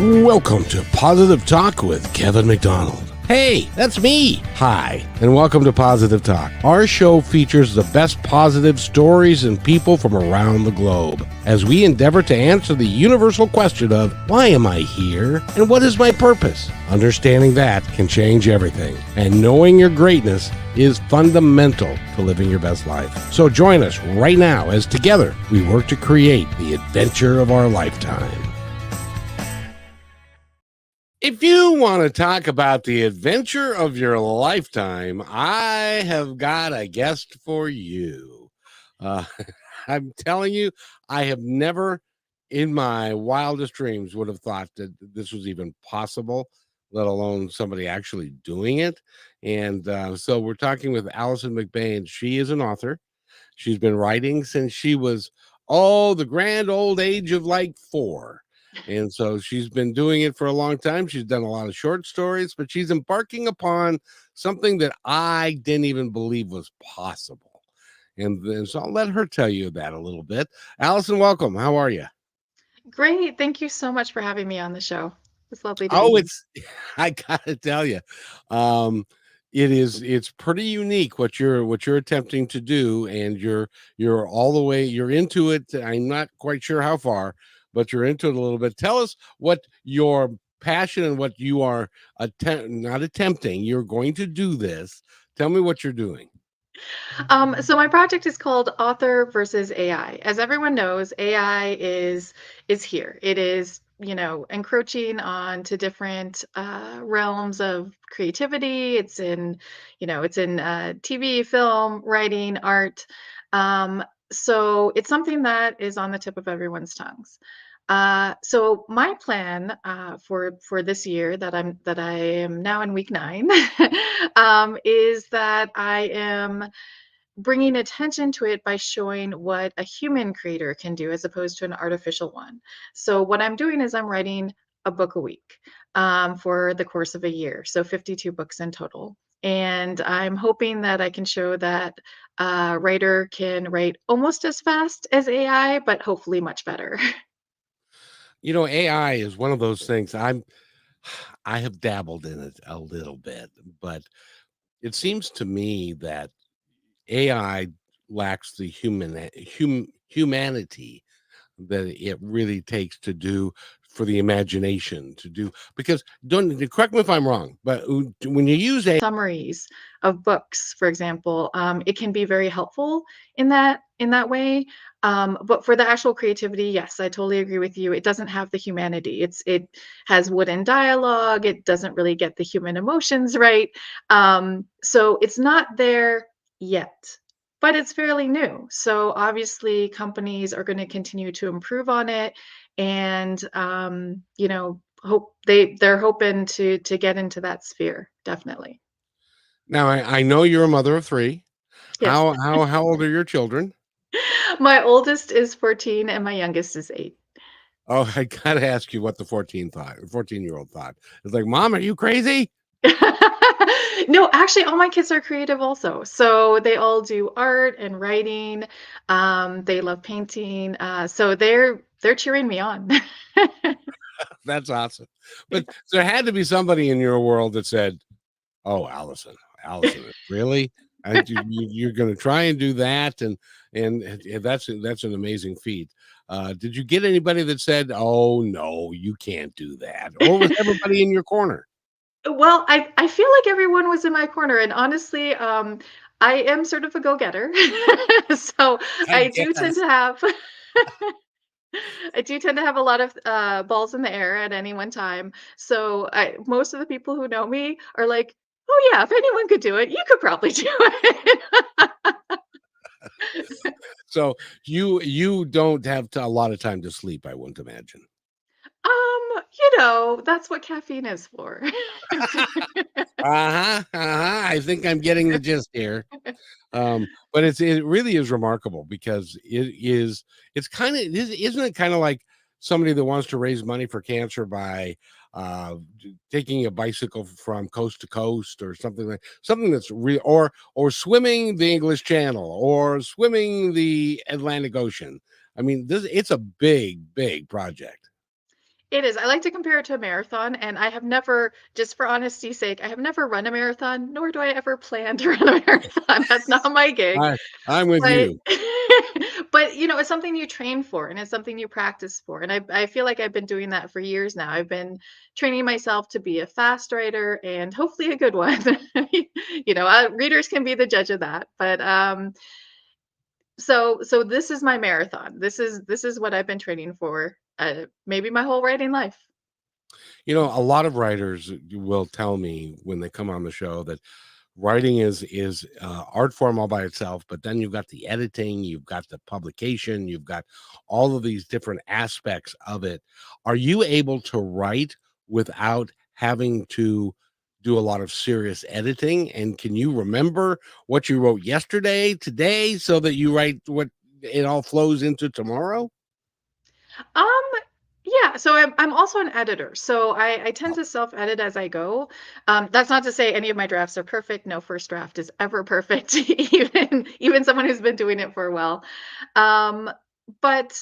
Welcome to Positive Talk with Kevin McDonald. Hey, that's me. Hi, and welcome to Positive Talk. Our show features the best positive stories and people from around the globe as we endeavor to answer the universal question of why am I here and what is my purpose? Understanding that can change everything, and knowing your greatness is fundamental to living your best life. So join us right now as together we work to create the adventure of our lifetime. If you want to talk about the adventure of your lifetime, I have got a guest for you. I'm telling you, I have never in my wildest dreams would have thought that this was even possible, let alone somebody actually doing it. And so we're talking with Alison McBain. She is an author. She's been writing since she was, the grand old age of like 4. And so she's been doing it for a long time. She's done a lot of short stories, but she's embarking upon something that I didn't even believe was possible. And then so I'll let her tell you that a little bit. Alison, welcome. How are you? Great. Thank you so much for having me on the show. It's lovely to be here. I gotta tell you, it's pretty unique what you're attempting to do, and you're all the way, you're into it. I'm not quite sure how far, but you're into it a little bit. Tell us what your passion and what you are not attempting. You're going to do this. Tell me what you're doing. So my project is called Author versus AI. As everyone knows, AI is here. It is, encroaching onto different realms of creativity. It's in TV, film, writing, art. So it's something that is on the tip of everyone's tongues. So my plan for this year that I am now in week 9 is that I am bringing attention to it by showing what a human creator can do as opposed to an artificial one. So what I'm doing is I'm writing a book a week for the course of a year, so 52 books in total. And I'm hoping that I can show that a writer can write almost as fast as AI, but hopefully much better. AI is one of those things. I have dabbled in it a little bit, but it seems to me that AI lacks the humanity that it really takes to do for the imagination to do, because don't correct me if I'm wrong, but when you use a Summaries of books, for example, it can be very helpful in that way. But for the actual creativity, yes, I totally agree with you. It doesn't have the humanity. It has wooden dialogue. It doesn't really get the human emotions right. So it's not there yet, but it's fairly new. So obviously, companies are going to continue to improve on it, and they're hoping to get into that sphere, definitely. now I know you're a mother of 3. Yes. How old are your children? My oldest is 14 and my youngest is 8. Oh, I gotta ask you what the 14-year-old thought. It's like, Mom, are you crazy? No, actually all my kids are creative also. So they all do art and writing. They love painting. So they're cheering me on. That's awesome. But there had to be somebody in your world that said, "Oh, Allison, really? You're going to try and do that?" And that's an amazing feat. Did you get anybody that said, "Oh no, you can't do that," or was everybody in your corner? Well, I feel like everyone was in my corner, and honestly, I am sort of a go-getter. So I I do tend guess. to have I do tend to have a lot of balls in the air at any one time. So most of the people who know me are like, "Oh yeah, if anyone could do it, you could probably do it." So you don't have a lot of time to sleep, I wouldn't imagine. That's what caffeine is for. Uh-huh, uh-huh. I think I'm getting the gist here. But it really is remarkable because it's kind of isn't it kind of like somebody that wants to raise money for cancer by taking a bicycle from coast to coast or something that's real, or swimming the English Channel or swimming the Atlantic Ocean. I mean, it's a big project. It is. I like to compare it to a marathon, and I have never, just for honesty's sake, I have never run a marathon, nor do I ever plan to run a marathon. That's not my gig. I I'm with But you. but, it's something you train for, and it's something you practice for, and I feel like I've been doing that for years now. I've been training myself to be a fast writer and hopefully a good one. Readers can be the judge of that, but, so this is my marathon. This is what I've been training for, maybe my whole writing life. A lot of writers will tell me when they come on the show that writing is art form all by itself, but then you've got the editing, you've got the publication, you've got all of these different aspects of it. Are you able to write without having to do a lot of serious editing? And can you remember what you wrote yesterday, today, so that you write what it all flows into tomorrow? Um, yeah, so I'm also an editor. So I tend to self-edit as I go. That's not to say any of my drafts are perfect. No first draft is ever perfect, even someone who's been doing it for a while. Um, but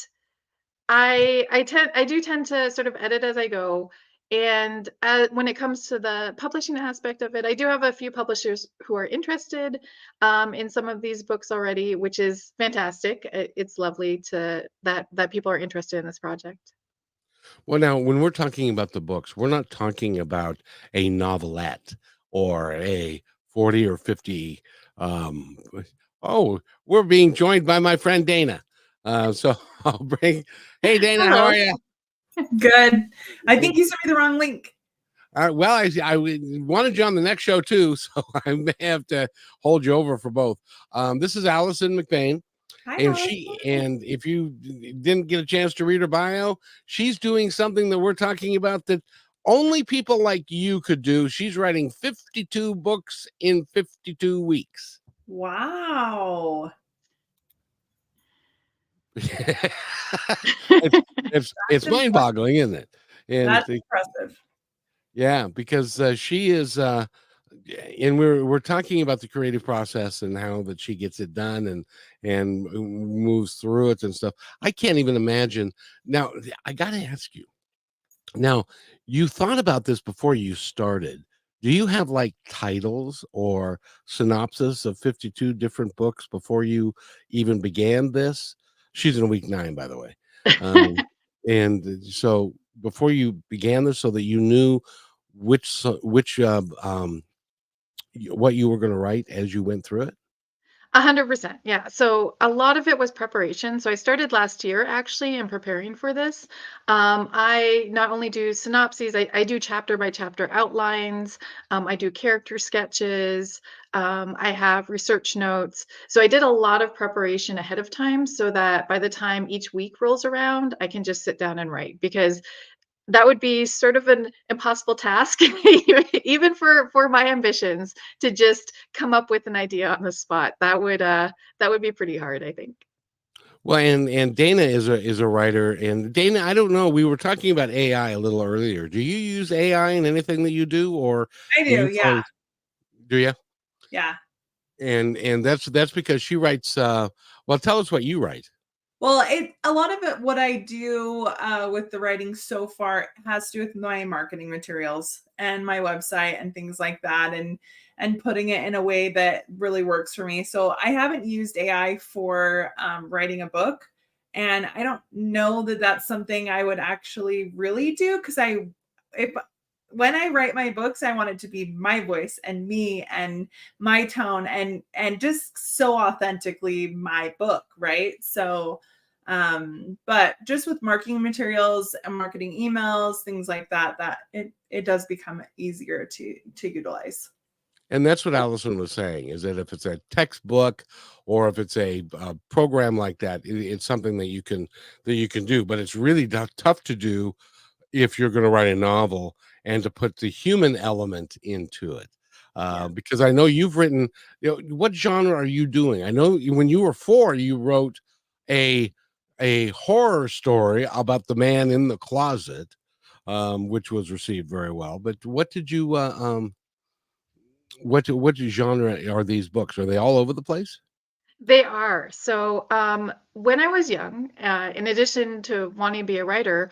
I do tend to sort of edit as I go. And when it comes to the publishing aspect of it, I do have a few publishers who are interested in some of these books already, which is fantastic. It's lovely that people are interested in this project. Well, now, when we're talking about the books, we're not talking about a novelette or a 40 or 50. Um, oh, we're being joined by my friend Dana. So I'll bring, hey, Dana, how are Hello. you? Good. I think you sent me the wrong link. Well, wanted you on the next show too, so I may have to hold you over for both. This is Alison McBain. Hi, And Alice. if you didn't get a chance to read her bio, she's doing something that we're talking about that only people like you could do. She's writing 52 books in 52 weeks. Wow. it's it's That's it's impressive. mind-boggling, isn't it? And That's impressive. yeah, because she is and we're talking about the creative process and how that she gets it done and moves through it and stuff. I can't even imagine. Now, I got to ask you. Now, you thought about this before you started. Do you have like titles or synopsis of 52 different books before you even began this? She's in week 9, by the way. Um, and so before you began this, so that you knew what you were going to write as you went through it. 100%. Yeah. So a lot of it was preparation. So I started last year actually in preparing for this. I not only do synopses, I do chapter by chapter outlines, I do character sketches, I have research notes. So I did a lot of preparation ahead of time so that by the time each week rolls around, I can just sit down and write because that would be sort of an impossible task, even for my ambitions, to just come up with an idea on the spot. That would be pretty hard, I think. Well, and Dana is a writer, and Dana, I don't know. We were talking about AI a little earlier. Do you use AI in anything that you do, or I are do. you Yeah. do you? Yeah. And that's because she writes. Well, tell us what you write. Well, a lot of it, what I do with the writing so far has to do with my marketing materials and my website and things like that, and putting it in a way that really works for me. So I haven't used AI for writing a book, and I don't know that that's something I would actually really do because if when I write my books, I want it to be my voice and me and my tone and just so authentically my book, right? So but just with marketing materials and marketing emails, things like that, that it does become easier to utilize. And that's what Allison was saying, is that if it's a textbook or if it's a program like that, it's something that you can do. But it's really tough to do if you're going to write a novel and to put the human element into it. Yeah. Because I know you've written, what genre are you doing? I know when you were 4, you wrote a a horror story about the man in the closet, which was received very well. But what genre are these books? Are they all over the place? They are. So, when I was young, in addition to wanting to be a writer,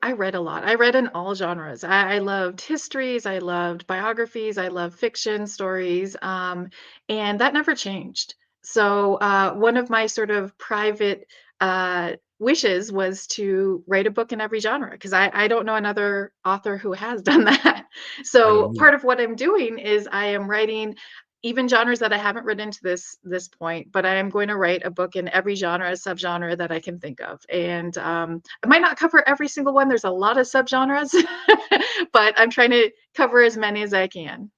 I read a lot. I read in all genres. I loved histories, I loved biographies, I loved fiction stories, and that never changed. So one of my sort of private wishes was to write a book in every genre because I don't know another author who has done that. I don't So know. part of what I'm doing is I am writing even genres that I haven't written to this point, but I am going to write a book in every genre, subgenre that I can think of. And I might not cover every single one. There's a lot of subgenres, but I'm trying to cover as many as I can.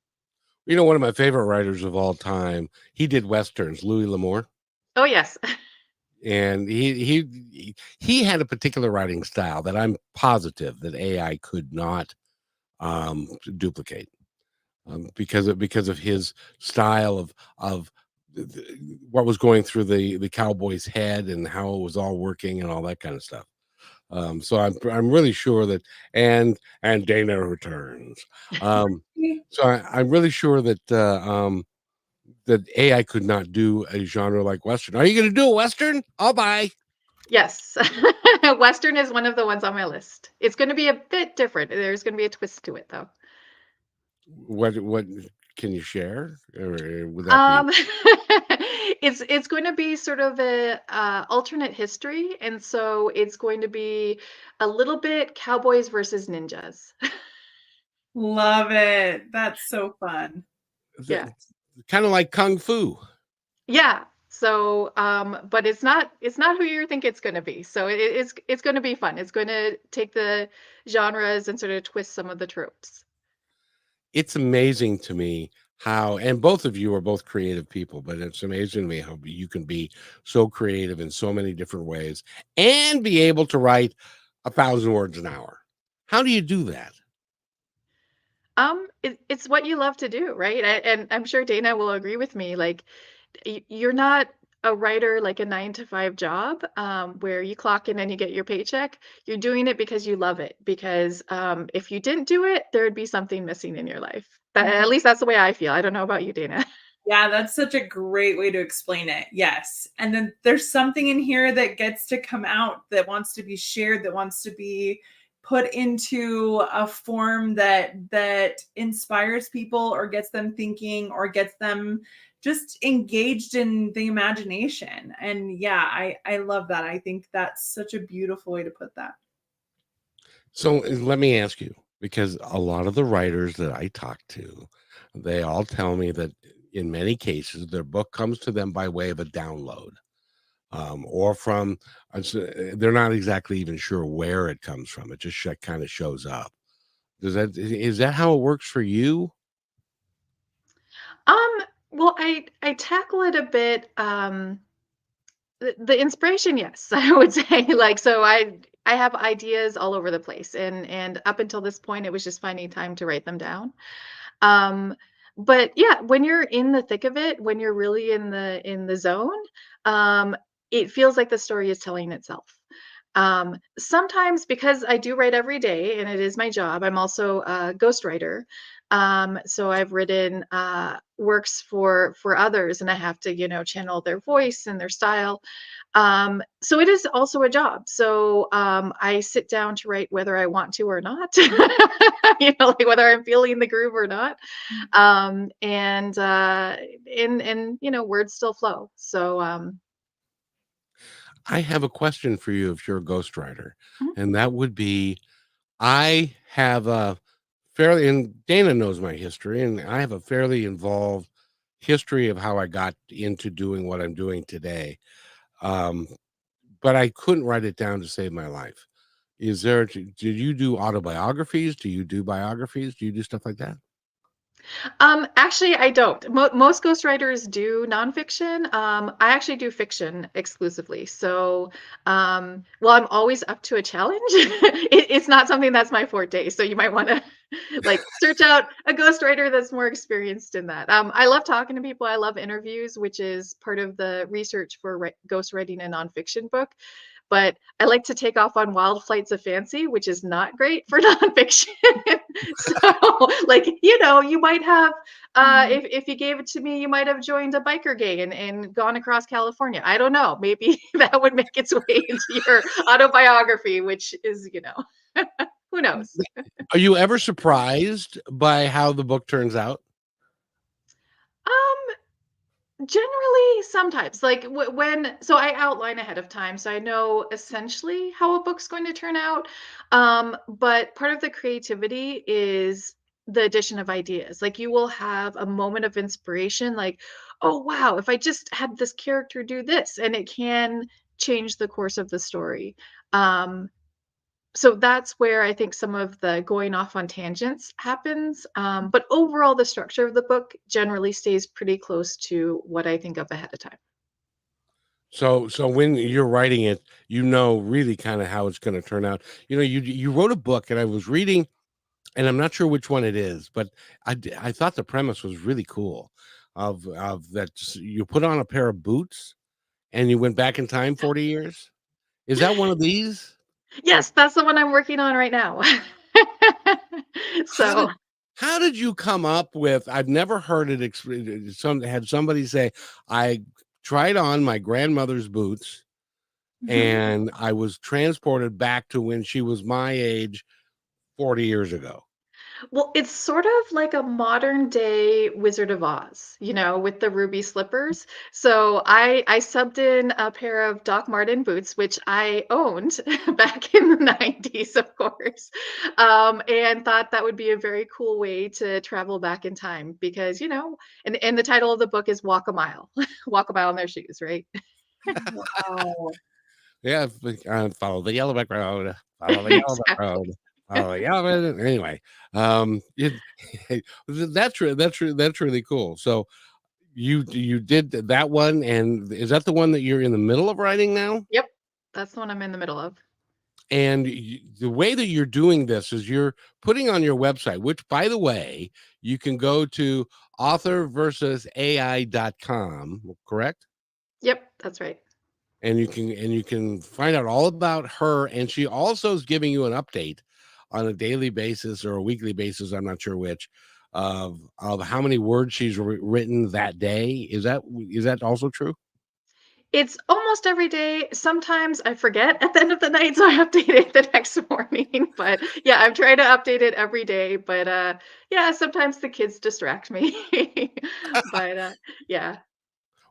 You know, one of my favorite writers of all time, he did westerns, Louis L'Amour, Oh yes. and he had a particular writing style that I'm positive that AI could not duplicate. Because of his style of what was going through the cowboy's head and how it was all working and all that kind of stuff. So I'm really sure that and Dana returns. I'm really sure that AI could not do a genre like Western. Are you going to do a Western? I'll buy. Yes. Western is one of the ones on my list. It's going to be a bit different. There's going to be a twist to it though. What can you share? Or would that be Um, it's going to be sort of a alternate history, and so it's going to be a little bit cowboys versus ninjas. Love it. That's so fun. Yeah, kind of like Kung Fu? yeah. So, but it's not who you think it's going to be. So it's going to be fun. It's going to take the genres and sort of twist some of the tropes. It's amazing to me how, and both of you are both creative people, but it's amazing to me how you can be so creative in so many different ways and be able to write 1,000 words an hour. How do you do that? It's what you love to do, right? And I'm sure Dana will agree with me. Like, you're not a writer like a 9 to 5 job where you clock in and you get your paycheck. You're doing it because you love it. Because if you didn't do it, there would be something missing in your life. At least that's the way I feel. I don't know about you, Dana. Yeah, that's such a great way to explain it. Yes. And then there's something in here that gets to come out, that wants to be shared, that wants to be put into a form that inspires people or gets them thinking or gets them just engaged in the imagination. And yeah, I love that. I think that's such a beautiful way to put that. So let me ask you, because a lot of the writers that I talk to, they all tell me that in many cases, their book comes to them by way of a download. Or from they're not exactly even sure where it comes from. It just kind of shows up. Is that how it works for you? Um, well, I tackle it a bit. The inspiration, yes, I would say. Like, so I have ideas all over the place, and up until this point, it was just finding time to write them down. Um, but yeah, when you're in the thick of it, when you're really in the zone, um, it feels like the story is telling itself. Sometimes because I do write every day and it is my job, I'm also a ghostwriter. So I've written works for others, and I have to, channel their voice and their style. So it is also a job. So I sit down to write whether I want to or not, like whether I'm feeling the groove or not. And words still flow. So I have a question for you if you're a ghostwriter, mhm. and that would be I have a fairly, and Dana knows my history, and I have a fairly involved history of how I got into doing what I'm doing today. Um, but I couldn't write it down to save my life. Did you do autobiographies? Do you do biographies? Do you do stuff like that? Actually, I don't. Most ghostwriters do nonfiction. I actually do fiction exclusively. So, well, I'm always up to a challenge. It's not something that's my forte. So you might want to like search out a ghostwriter that's more experienced in that. I love talking to people. I love interviews, which is part of the research for ghostwriting a nonfiction book. But I like to take off on wild flights of fancy, which is not great for nonfiction. So, like, you might have, if you gave it to me, you might have joined a biker gang and gone across California. I don't know. Maybe that would make its way into your autobiography, which is. Who knows? Are you ever surprised by how the book turns out? Generally, sometimes, like when, so I outline ahead of time, so I know essentially how a book's going to turn out. But part of the creativity is the addition of ideas. Like you will have a moment of inspiration, like, oh wow, if I just had this character do this, and it can change the course of the story. Um, so that's where I think some of the going off on tangents happens. But overall, the structure of the book generally stays pretty close to what I think of ahead of time. So when you're writing it, you know really kind of how it's going to turn out. You wrote a book, and I was reading, and I'm not sure which one it is, but I thought the premise was really cool. Of that, you put on a pair of boots, and you went back in time 40 years. Is that one of these? Yes, that's the one I'm working on right now. How So, did how did you come up with? I've never heard it. Had somebody say, I tried on my grandmother's boots, Mhm. and I was transported back to when she was my age 40 years ago. well, it's sort of like a modern day Wizard of Oz, with the ruby slippers. So I subbed in a pair of Doc Marten boots, which I owned back in the 90s, of course, and thought that would be a very cool way to travel back in time because, and the title of the book is Walk a Mile, walk a mile in their shoes, right? Wow. Yeah, follow the yellow back road, follow the yellow back Exactly. road, follow the yellow back. Anyway, it, that's really cool. So you did that one, and is that the one that you're in the middle of writing now? Yep. That's the one I'm in the middle of. And the way that you're doing this is you're putting on your website, which, by the way, you can go to authorversusai.com, correct? Yep, that's right. And you can find out all about her. And she also is giving you an update on a daily basis or a weekly basis, I'm not sure which, of how many words she's written that day. Is that also true? It's almost every day. Sometimes I forget at the end of the night, so I update it the next morning. But yeah, I'm trying to update it every day. But yeah, sometimes the kids distract me. But yeah.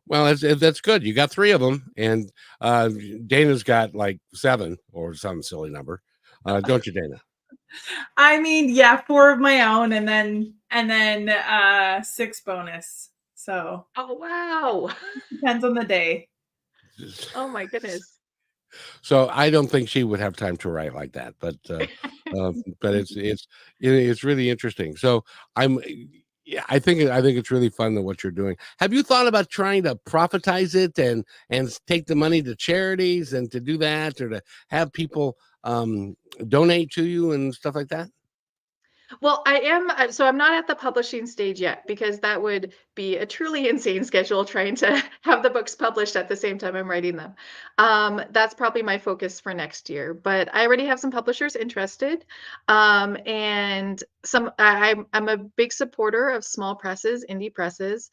Well, that's good. You got three of them, and uh, Dana's got like seven or some silly number, don't you, Dana? I mean, yeah, four of my own and then six bonus. So Oh wow. depends on the day. Oh my goodness. So I don't think she would have time to write like that, but it's really interesting. So I'm yeah, I think it's really fun that what you're doing. Have you thought about trying to profitize it and take the money to charities and to do that, or to have people donate to you and stuff like that? Well, I am, so I'm not at the publishing stage yet because that would be a truly insane schedule trying to have the books published at the same time I'm writing them. That's probably my focus for next year, but I already have some publishers interested. And I'm a big supporter of small presses, indie presses.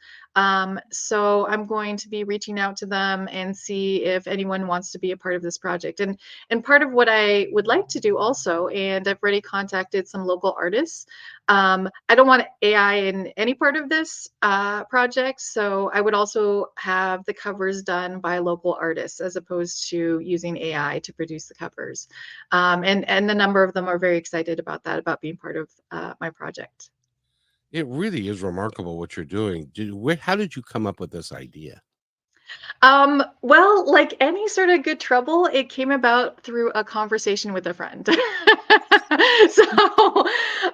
So I'm going to be reaching out to them and see if anyone wants to be a part of this project. And part of what I would like to do also, and I've already contacted some local artists. I don't want AI in any part of this project, so I would also have the covers done by local artists as opposed to using AI to produce the covers. And the number of them are very excited about that, about being part of my project. It really is remarkable what you're doing. How did you come up with this idea? Well, like any sort of good trouble, it came about through a conversation with a friend. So,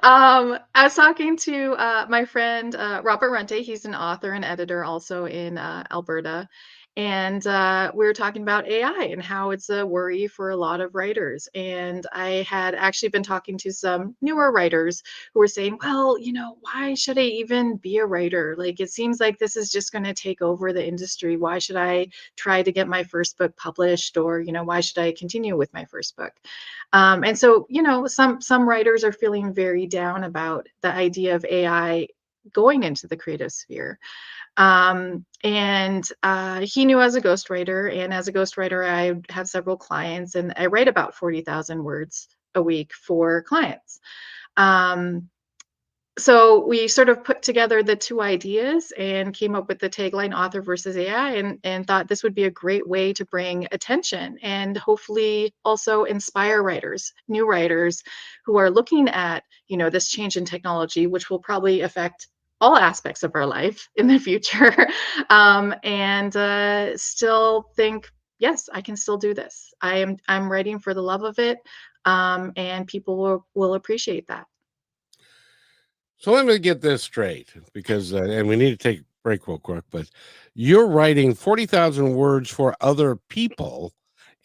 I was talking to my friend Robert Rente. He's an author and editor also in Alberta. And we were talking about AI and how it's a worry for a lot of writers. And I had actually been talking to some newer writers who were saying, well, why should I even be a writer? Like, it seems like this is just going to take over the industry. Why should I try to get my first book published? Or, why should I continue with my first book? And so, some writers are feeling very down about the idea of AI going into the creative sphere. And he knew as a ghostwriter, and as a ghostwriter, I have several clients, and I write about 40,000 words a week for clients. So we sort of put together the two ideas and came up with the tagline author versus AI, and thought this would be a great way to bring attention and hopefully also inspire writers, new writers who are looking at, this change in technology, which will probably affect all aspects of our life in the future, and still think, yes, I can still do this. I'm writing for the love of it, and people will appreciate that. So let me get this straight, because and we need to take a break real quick, but you're writing 40,000 words for other people,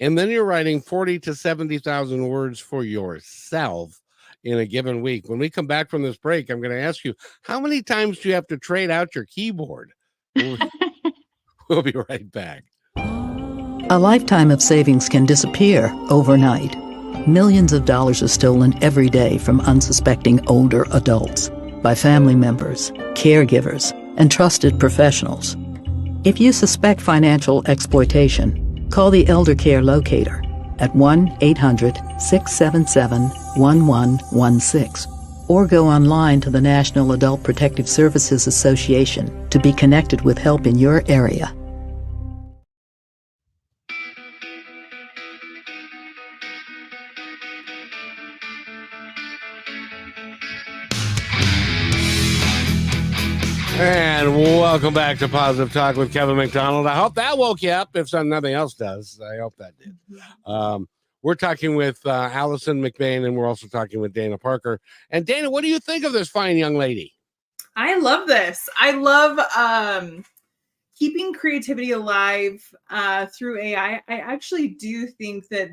and then you're writing 40 to 70,000 words for yourself in a given week. When we come back from this break, I'm going to ask you, how many times do you have to trade out your keyboard? We'll be right back. A lifetime of savings can disappear overnight. Millions of dollars are stolen every day from unsuspecting older adults by family members, caregivers, and trusted professionals. If you suspect financial exploitation, call the Elder Care Locator at 1-800-677-1116 or go online to the National Adult Protective Services Association to be connected with help in your area. And welcome back to Positive Talk with Kevin McDonald. I hope that woke you up. If nothing else does, I hope that did. We're talking with Alison McBain, and we're also talking with Dana Parker. And Dana, what do you think of this fine young lady? I love this. I love keeping creativity alive through AI. I actually do think that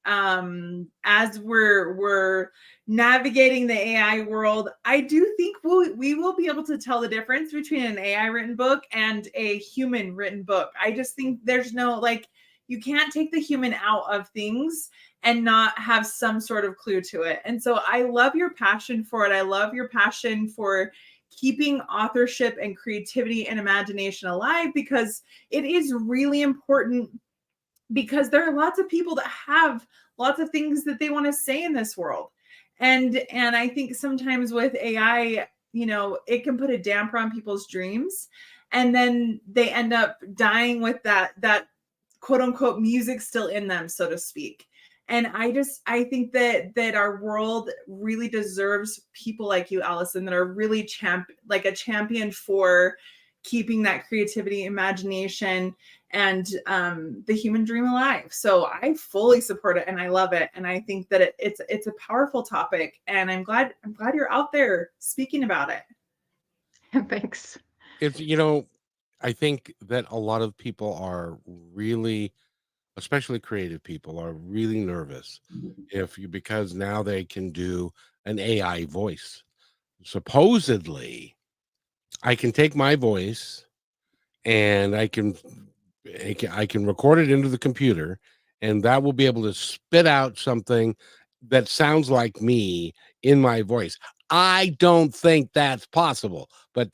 as we're navigating the AI world, I do think we will be able to tell the difference between an AI written book and a human written book. I just think there's no, you can't take the human out of things and not have some sort of clue to it. And so I love your passion for it. I love your passion for keeping authorship and creativity and imagination alive, because it is really important, because there are lots of people that have lots of things that they want to say in this world. And I think sometimes with AI, it can put a damper on people's dreams, and then they end up dying with that quote unquote music still in them, so to speak. And I think that our world really deserves people like you, Alison, that are really a champion for keeping that creativity, imagination, and the human dream alive. So I fully support it, and I love it, and I think that it's a powerful topic, and I'm glad you're out there speaking about it. Thanks. It's I think that a lot of people are really, especially creative people, are really nervous because now they can do an AI voice. Supposedly, I can take my voice and I can record it into the computer, and that will be able to spit out something that sounds like me in my voice. I don't think that's possible, but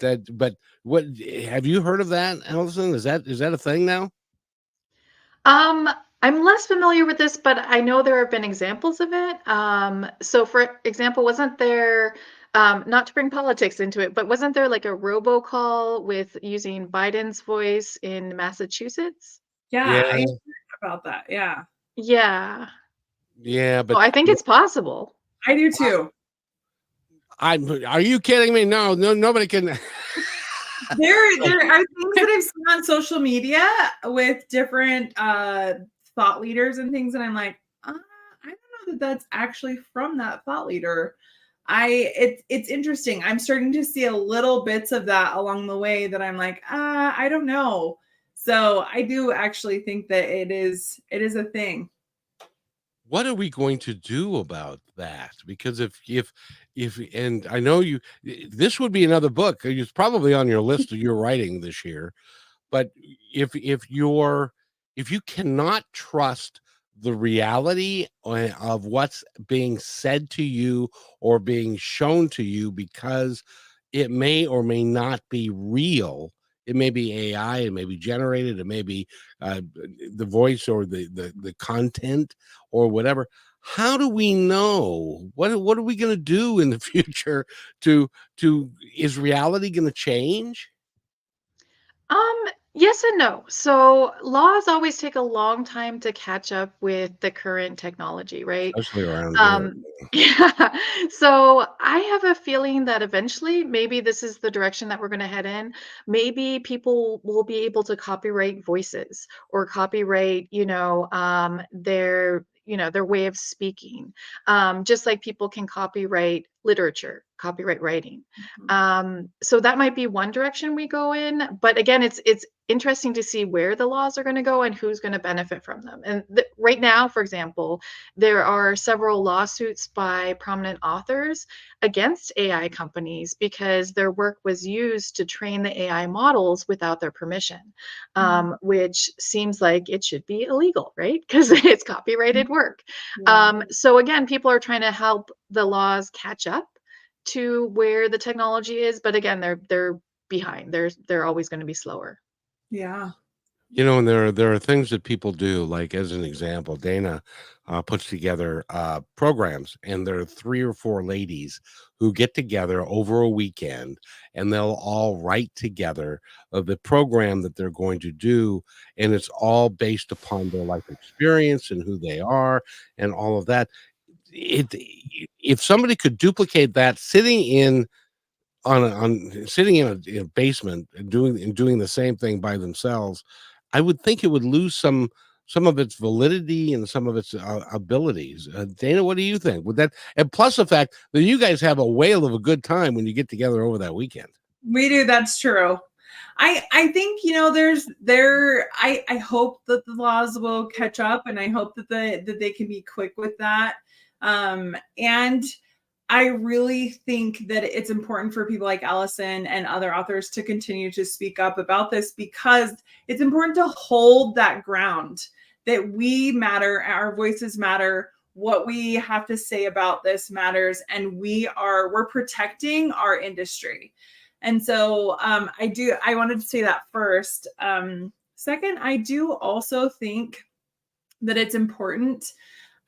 what have you heard of that, Alison? Is that a thing now? I'm less familiar with this, but I know there have been examples of it. So for example, wasn't there, not to bring politics into it, but wasn't there like a robocall with using Biden's voice in Massachusetts? Yeah. I heard about that. Yeah. Yeah. Yeah, but So I think it's possible. I do too. Are you kidding me? No, nobody can. There are things that I've seen on social media with different thought leaders and things, and I'm like, I don't know that that's actually from that thought leader. It's interesting. I'm starting to see a little bits of that along the way that I'm like, I don't know. So I do actually think that it is a thing. What are we going to do about that? Because if and I know this would be another book. It's probably on your list of your writing this year. But if you cannot trust the reality of what's being said to you or being shown to you, because it may or may not be real. It may be AI, it may be generated, it may be the voice or the content or whatever. how do we know what are we going to do in the future to is reality going to change? Um, yes and no. So laws always take a long time to catch up with the current technology, right? Especially around here. Um, yeah. So I have a feeling that eventually, maybe this is the direction that we're going to head in. Maybe people will be able to copyright voices or copyright, their way of speaking. Just like people can copyright literature, copyright writing. Mhm. So that might be one direction we go in. But again, it's interesting to see where the laws are going to go and who's going to benefit from them. And right now, for example, there are several lawsuits by prominent authors against AI companies because their work was used to train the AI models without their permission, which seems like it should be illegal, right? Because it's copyrighted work. Yeah. So again, people are trying to help the laws catch up to where the technology is, but again, they're behind. They're always going to be slower. Yeah. And there are things that people do, like as an example, Dana puts together programs, and there are 3 or 4 ladies who get together over a weekend, and they'll all write together the program that they're going to do, and it's all based upon their life experience and who they are and all of that. It If somebody could duplicate that sitting in a basement and doing the same thing by themselves, I would think it would lose some of its validity and some of its abilities. Dana, what do you think? Would that, and plus the fact that you guys have a whale of a good time when you get together over that weekend? We do. That's true. I think, I hope that the laws will catch up, and I hope that they can be quick with that. And I really think that it's important for people like Allison and other authors to continue to speak up about this, because it's important to hold that ground that we matter, our voices matter, what we have to say about this matters, and we're protecting our industry. And so I wanted to say that first. Second, I do also think that it's important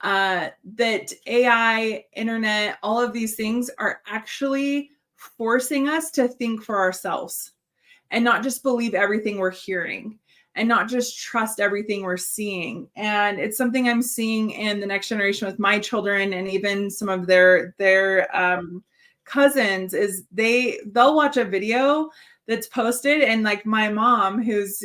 that AI, internet, all of these things are actually forcing us to think for ourselves and not just believe everything we're hearing and not just trust everything we're seeing. And it's something I'm seeing in the next generation with my children, and even some of their cousins, is they'll watch a video that's posted, and like my mom, who's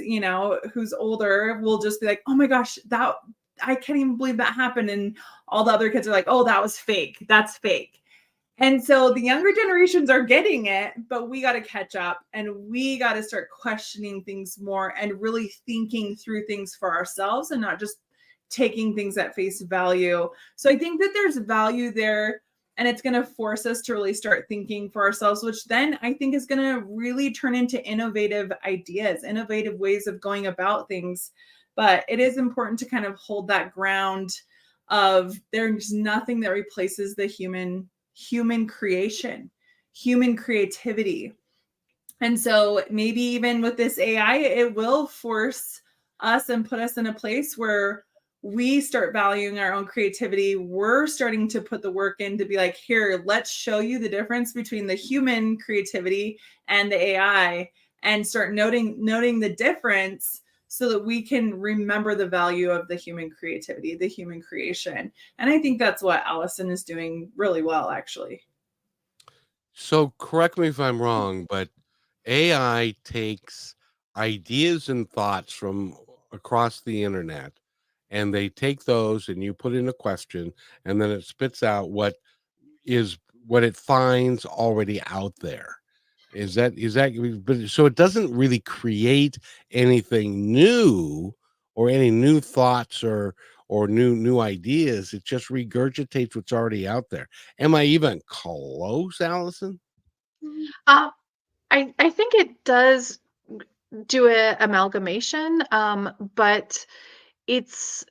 older, will just be like, oh my gosh, that I can't even believe that happened. And all the other kids are like, oh, that was fake. That's fake. And so the younger generations are getting it, but we got to catch up, and we got to start questioning things more and really thinking through things for ourselves and not just taking things at face value. So I think that there's value there, and it's going to force us to really start thinking for ourselves, which then I think is going to really turn into innovative ideas, innovative ways of going about things. But it is important to kind of hold that ground of there's nothing that replaces the human creation, human creativity. And so maybe even with this AI, it will force us and put us in a place where we start valuing our own creativity. We're starting to put the work in to be like, here, let's show you the difference between the human creativity and the AI, and start noting the difference, so that we can remember the value of the human creativity, the human creation. And I think that's what Allison is doing really well, actually. So correct me if I'm wrong, but AI takes ideas and thoughts from across the internet, and they take those, and you put in a question, and then it spits out is what it finds already out there. Is that but so it doesn't really create anything new, or any new thoughts, or new ideas. It just regurgitates what's already out there. Am I even close, Allison? Uh, I think it does do a amalgamation, but it's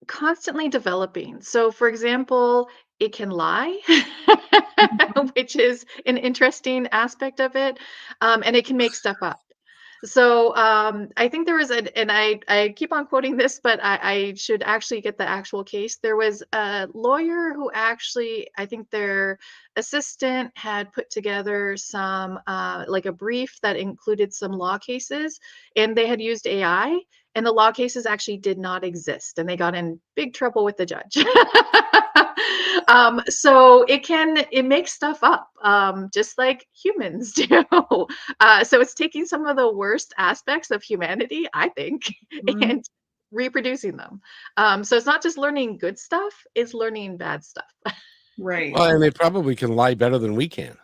constantly developing. So, for example, it can lie, which is an interesting aspect of it, and it can make stuff up. So I think there was and I keep on quoting this, but I should actually get the actual case. There was a lawyer who actually, I think their assistant had put together some like a brief that included some law cases, and they had used AI, and the law cases actually did not exist, and they got in big trouble with the judge. So it makes stuff up, just like humans do. So it's taking some of the worst aspects of humanity, I think, Mhm. and reproducing them. So it's not just learning good stuff, it's learning bad stuff. Right. Well, and they probably can lie better than we can.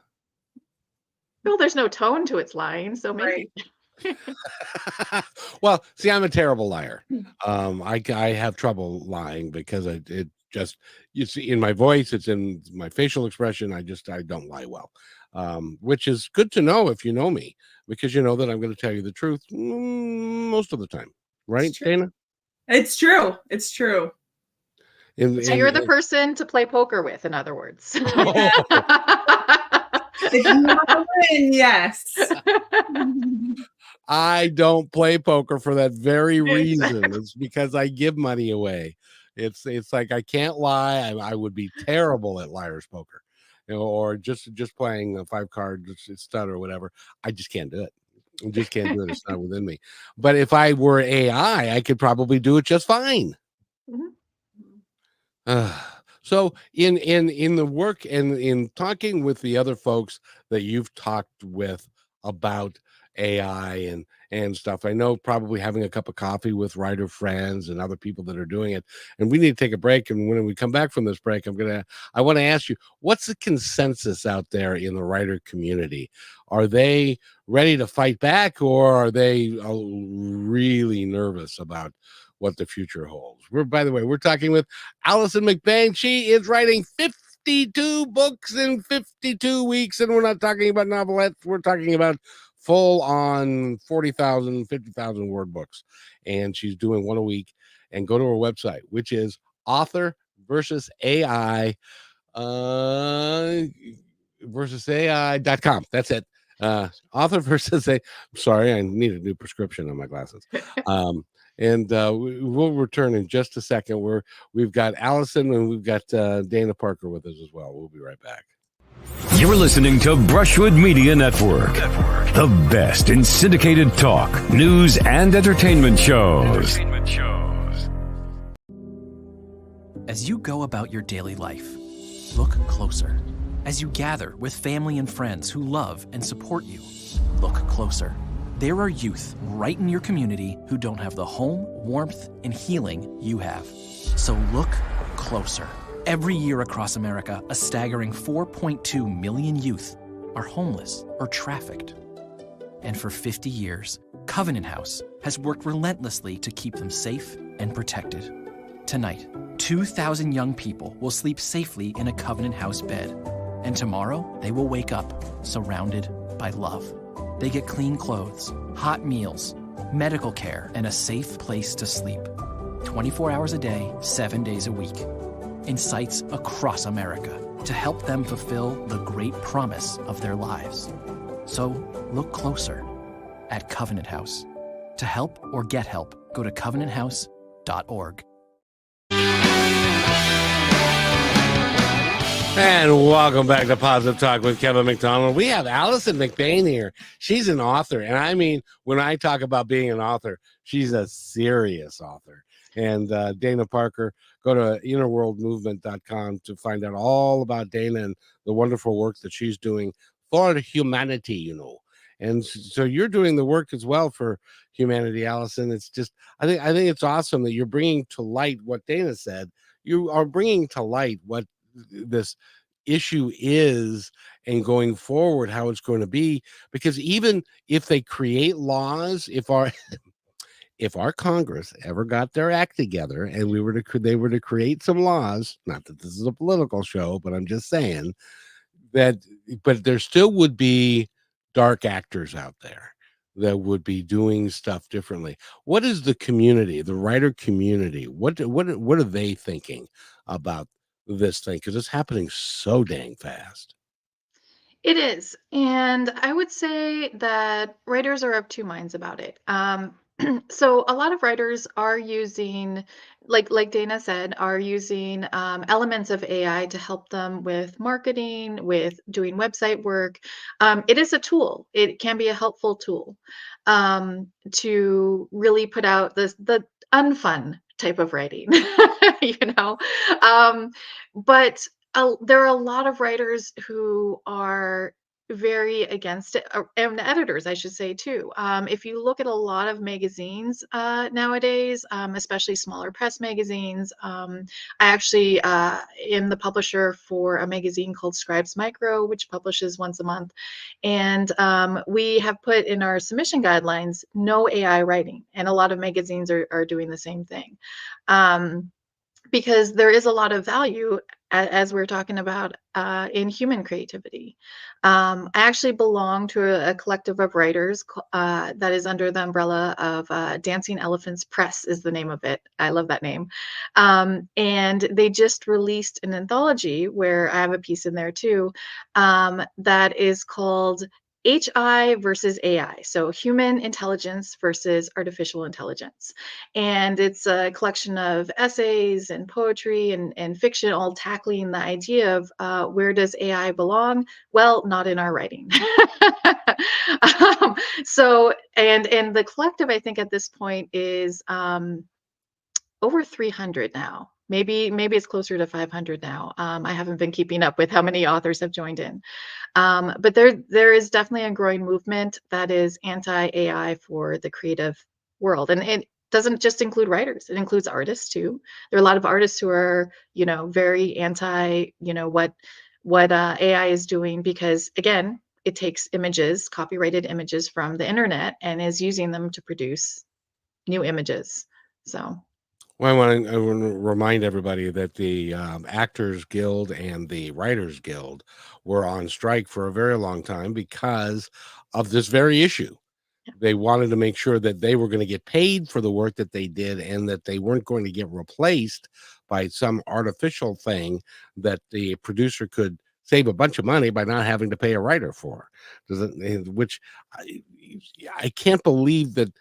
Well, there's no tone to its lying, so maybe. Well, see, I'm a terrible liar. I have trouble lying because it just, you see, in my voice, it's in my facial expression. I don't lie well, which is good to know if you know me, because you know that I'm going to tell you the truth most of the time, right, It's true. Dana? It's true. It's true. So you're the person to play poker with, in other words. If you want to win, yes. I don't play poker for that very reason. It's because I give money away. It's like I can't lie. I would be terrible at liar's poker, or just playing a 5-card stud or whatever. I just can't do it. I just can't do it. It's not within me. But if I were AI, I could probably do it just fine. So in the work and in talking with the other folks that you've talked with about AI and stuff, I know probably having a cup of coffee with writer friends and other people that are doing it. And we need to take a break. And when we come back from this break, I want to ask you, what's the consensus out there in the writer community? Are they ready to fight back, or are they really nervous about what the future holds? By the way, we're talking with Alison McBain. She is writing 52 books in 52 weeks, and we're not talking about novelettes. We're talking about full on 40,000, 50,000 word books, and she's doing one a week. And go to her website, which is author versus AI versus AI.com. That's it. Author versus a. Sorry, I need a new prescription on my glasses. And we'll return in just a second. We've got Alison and we've got Dana Parker with us as well. We'll be right back. You're listening to Brushwood Media Network, the best in syndicated talk, news, and entertainment shows. As you go about your daily life, look closer. As you gather with family and friends who love and support you, look closer. There are youth right in your community who don't have the home, warmth, and healing you have. So look closer. Every year across America, a staggering 4.2 million youth are homeless or trafficked. And for 50 years, Covenant House has worked relentlessly to keep them safe and protected. Tonight, 2,000 young people will sleep safely in a Covenant House bed. And tomorrow, they will wake up surrounded by love. They get clean clothes, hot meals, medical care, and a safe place to sleep. 24 hours a day, 7 days a week. In sites across America to help them fulfill the great promise of their lives. So look closer at Covenant House. To help or get help, go to covenanthouse.org. And welcome back to Positive Talk with Kevin McDonald. We have Alison McBain here. She's an author. And I mean, when I talk about being an author, she's a serious author. And Dana Parker, go to innerworldmovement.com to find out all about Dana and the wonderful work that she's doing for humanity, you know. And so you're doing the work as well for humanity, Alison. It's just, I think it's awesome that you're bringing to light what Dana said. You are bringing to light what this issue is and going forward how it's going to be, because even if they create laws, if our Congress ever got their act together and they were to create some laws, not that this is a political show, but I'm just saying that, but there still would be dark actors out there that would be doing stuff differently. What is the community, the writer community? What are they thinking about this thing? Because it's happening so dang fast. It is. And I would say that writers are of two minds about it. So a lot of writers are using, like Dana said, are using elements of AI to help them with marketing, with doing website work. It is a tool. It can be a helpful tool to really put out the unfun type of writing, you know. But there are a lot of writers who are very against it, and editors, I should say, too. If you look at a lot of magazines nowadays, especially smaller press magazines, I actually am the publisher for a magazine called Scribes Micro, which publishes once a month. And we have put in our submission guidelines no AI writing. And a lot of magazines are doing the same thing. Because there is a lot of value, as we're talking about, in human creativity. I actually belong to a collective of writers that is under the umbrella of Dancing Elephants Press is the name of it. I love that name. And they just released an anthology where I have a piece in there too, that is called HI versus AI, so human intelligence versus artificial intelligence. And it's a collection of essays and poetry and fiction, all tackling the idea of where does AI belong? Well, not in our writing. So, and the collective, I think at this point is over 300 now. Maybe it's closer to 500 now. I haven't been keeping up with how many authors have joined in. But there is definitely a growing movement that is anti-AI for the creative world. And it doesn't just include writers, it includes artists too. There are a lot of artists who are, very anti, what AI is doing, because again, it takes images, copyrighted images from the internet, and is using them to produce new images. So. Well, I want to remind everybody that the Actors Guild and the Writers Guild were on strike for a very long time because of this very issue. They wanted to make sure that they were going to get paid for the work that they did and that they weren't going to get replaced by some artificial thing that the producer could save a bunch of money by not having to pay a writer for. Which I can't believe that.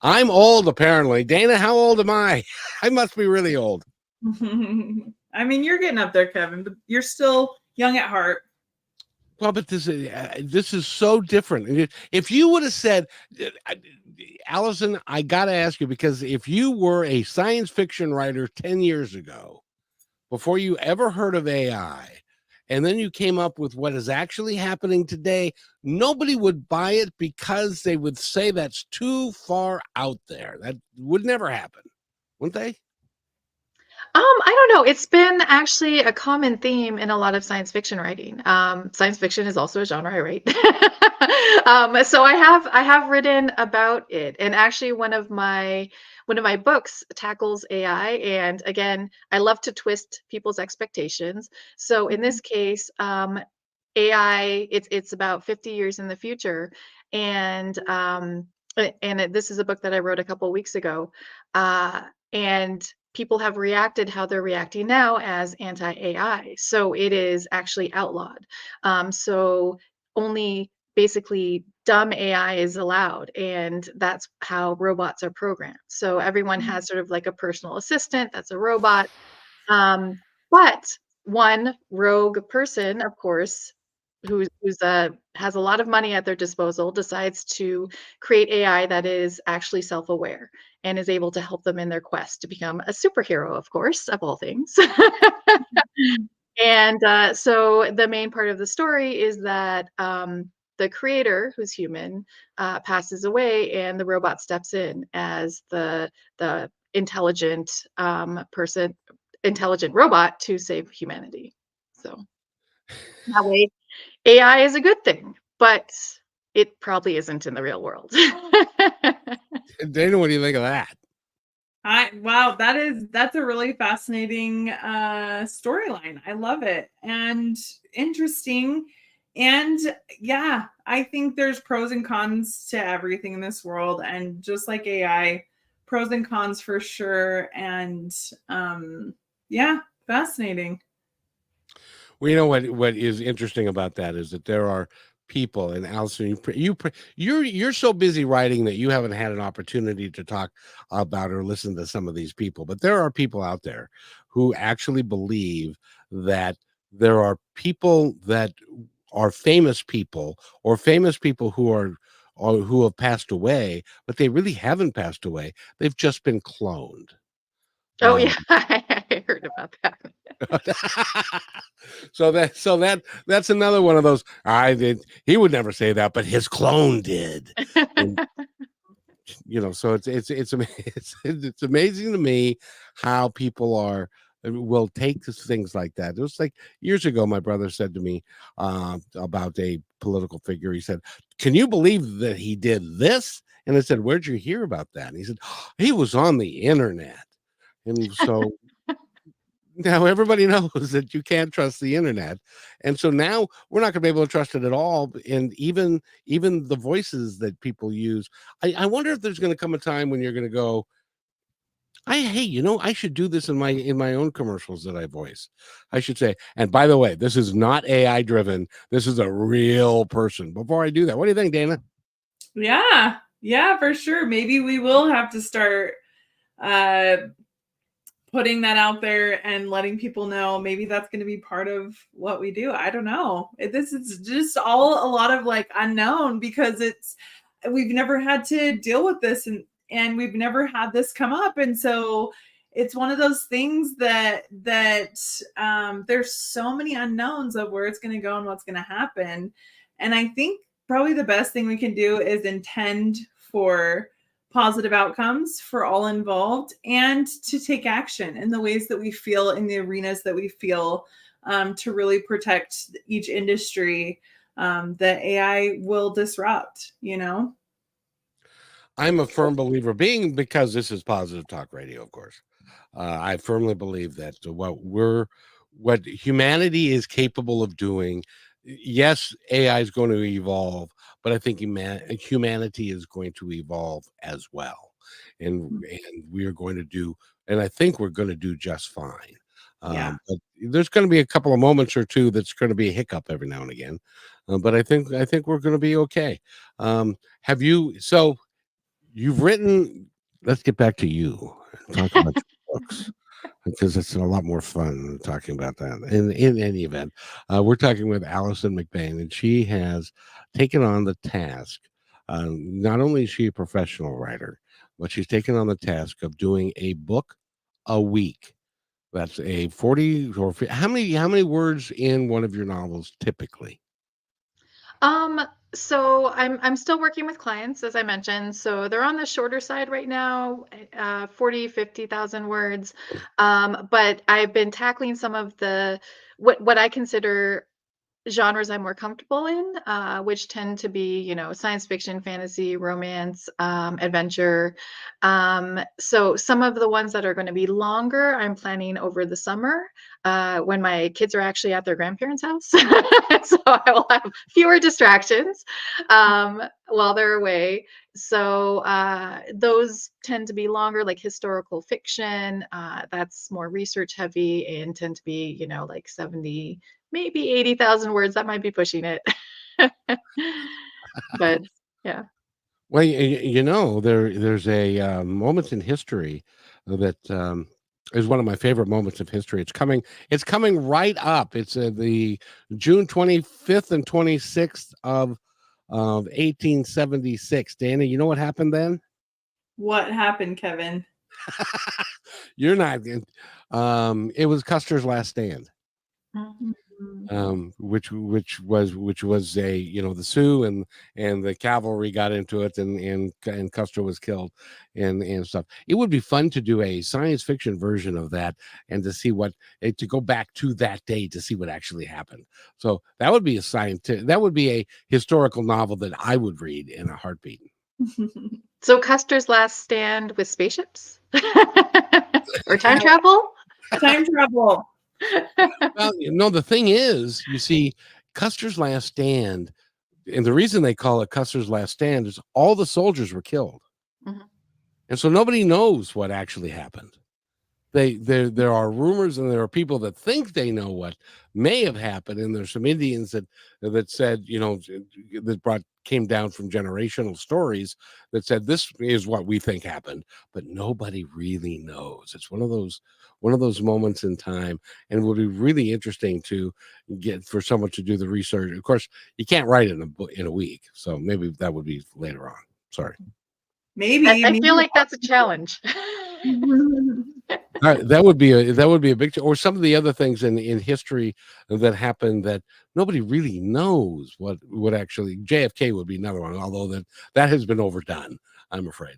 I'm old, apparently. Dana, how old am I? I must be really old. I mean, you're getting up there, Kevin, but you're still young at heart. Well, but this is so different. If you would have said, Allison, I got to ask you, because if you were a science fiction writer 10 years ago, before you ever heard of AI, and then you came up with what is actually happening today, nobody would buy it because they would say that's too far out there. That would never happen, wouldn't they? I don't know. It's been actually a common theme in a lot of science fiction writing. Science fiction is also a genre I write. So I have written about it, and actually one of my books tackles AI. And again, I love to twist people's expectations. So in this case, AI, it's about 50 years in the future, and this is a book that I wrote a couple weeks ago, and people have reacted how they're reacting now as anti-AI. So it is actually outlawed. So only basically dumb AI is allowed, and that's how robots are programmed. So everyone has sort of like a personal assistant that's a robot. But one rogue person, of course, who's has a lot of money at their disposal, decides to create AI that is actually self-aware and is able to help them in their quest to become a superhero, of course, of all things. And so the main part of the story is that the creator, who's human, passes away, and the robot steps in as the intelligent intelligent robot to save humanity. So that way, AI is a good thing, but it probably isn't in the real world. Dana, what do you think of that? Wow, that's a really fascinating storyline. I love it, and interesting. And yeah, I think there's pros and cons to everything in this world, and just like AI, pros and cons for sure. And yeah, fascinating. Well, you know what is interesting about that is that there are people, and Allison, you're so busy writing that you haven't had an opportunity to talk about or listen to some of these people. But there are people out there who actually believe that there are people that are famous people, or famous people who are or who have passed away, but they really haven't passed away. They've just been cloned. Oh Um, yeah, I heard about that. so that's another one of those. He would never say that, but his clone did. And so it's amazing to me how people will take things like that. It was like years ago, my brother said to me about a political figure. He said, "Can you believe that he did this?" And I said, "Where'd you hear about that?" And he said, "He was on the internet." And so now everybody knows that you can't trust the internet. And so now we're not going to be able to trust it at all. And even the voices that people use, I wonder if there's going to come a time when you're going to go, I should do this in my own commercials that I voice. I should say, and by the way, this is not AI driven. This is a real person. Before I do that, what do you think, Dana? Yeah, for sure. Maybe we will have to start putting that out there and letting people know. Maybe that's going to be part of what we do. I don't know. This is just all a lot of like unknown, because we've never had to deal with this, and we've never had this come up. And so it's one of those things that there's so many unknowns of where it's going to go and what's going to happen. And I think probably the best thing we can do is intend for positive outcomes for all involved, and to take action in the ways that we feel, in the arenas that we feel, to really protect each industry that AI will disrupt, I'm a firm believer, because this is Positive Talk Radio, of course. I firmly believe that what humanity is capable of doing. Yes, AI is going to evolve, but I think humanity is going to evolve as well, and we are going to do, and I think we're going to do just fine. Yeah. But there's going to be a couple of moments or two that's going to be a hiccup every now and again, but I think we're going to be okay. Have you? So you've written. Let's get back to you and talk about your books, because it's a lot more fun than talking about that. In any event, we're talking with Alison McBain, and she has taken on the task. Not only is she a professional writer, but she's taken on the task of doing a book a week. That's a 40 or how many words in one of your novels typically? So I'm still working with clients, as I mentioned. So they're on the shorter side right now, 40, 50,000 words. But I've been tackling some of what I consider genres I'm more comfortable in, which tend to be, science fiction, fantasy, romance, adventure. So some of the ones that are going to be longer, I'm planning over the summer, when my kids are actually at their grandparents' house. So I will have fewer distractions while they're away. So those tend to be longer, like historical fiction. That's more research heavy and tend to be, like 70, maybe 80,000 words. That might be pushing it. But yeah. Well, there's a moment in history that is one of my favorite moments of history. It's coming right up. It's the June 25th and 26th of 1876. Dana, you know what happened then? What happened, Kevin? You're not. It was Custer's last stand. Which was a the Sioux and the cavalry got into it, and Custer was killed and stuff. It would be fun to do a science fiction version of that, and to go back to that day to see what actually happened. So that would be a historical novel that I would read in a heartbeat. So Custer's last stand with spaceships or time travel? Time travel. Well, the thing is, you see, Custer's last stand, and the reason they call it Custer's last stand is all the soldiers were killed. Mhm. And so nobody knows what actually happened. there are rumors, and there are people that think they know what may have happened, and there's some Indians that said, that came down from generational stories that said this is what we think happened, but nobody really knows. It's one of those moments in time, and it would be really interesting to get for someone to do the research. Of course, you can't write it in a week, so maybe that would be later on. Sorry. I feel like that's a challenge. That would be a big, or some of the other things in history that happened that nobody really knows what would actually. JFK would be another one, although that has been overdone, I'm afraid.